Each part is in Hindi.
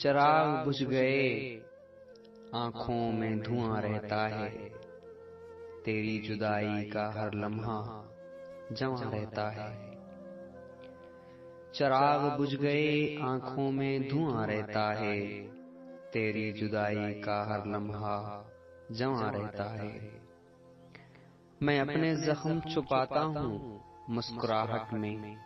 चराग बुझ गए, आंखों में धुआं रहता है, तेरी जुदाई का हर लम्हा जवां रहता है। चराग बुझ गए, आंखों में धुआं रहता है, तेरी जुदाई का हर लम्हा जवां रहता है। मैं अपने जख्म छुपाता हूँ मुस्कुराहट में,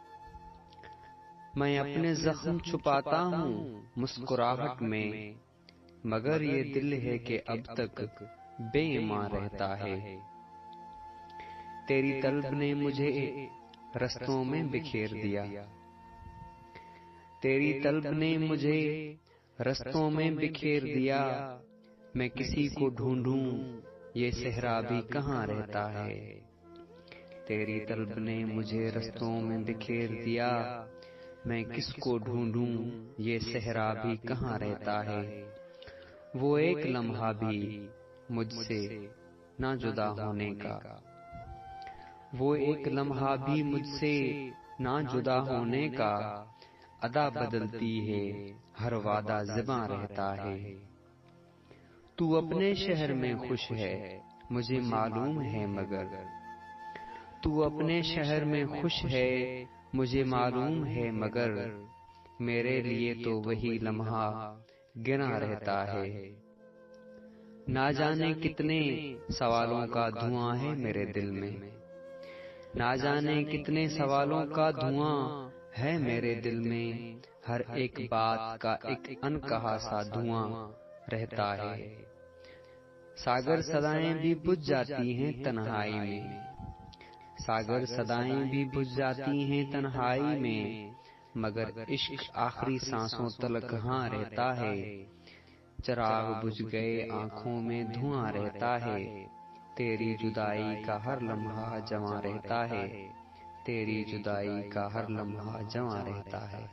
मैं अपने जख्म छुपाता हूँ मुस्कुराहट में, मगर ये दिल है कि अब तक बेईमान रहता है। तेरी तलब ने मुझे रस्तों में बिखेर दिया, तेरी तलब ने मुझे रस्तों में बिखेर दिया, मैं किसी को ढूंढूं ये सहरा भी कहाँ रहता है। तेरी तलब ने मुझे रस्तों में बिखेर दिया, मैं किसको ढूंढूं ये सहरा भी कहाँ रहता है। वो एक लम्हा भी मुझसे ना जुदा होने का, वो एक लम्हा भी मुझसे ना जुदा होने का, अदा बदलती है हर वादा ज़िबां रहता है। तू अपने शहर में खुश है मुझे मालूम है, मगर तू अपने शहर में खुश है मुझे मालूम है, मगर मेरे लिए तो वही लम्हा गिना रहता है। ना जाने कितने सवालों का धुआं है मेरे दिल में, ना जाने कितने सवालों का धुआं है मेरे दिल में, हर एक बात का एक अनकहा सा धुआं रहता है। सागर सदाएं भी बुझ जाती हैं तन्हाई में, सागर सदाएं भी बुझ जाती हैं तन्हाई में, मगर इश्क आखिरी सांसों तलक कहाँ रहता है। चराग बुझ गए, आंखों में धुआं रहता है, तेरी जुदाई का हर लम्हा जवां रहता है, तेरी जुदाई का हर लम्हा जवां रहता है।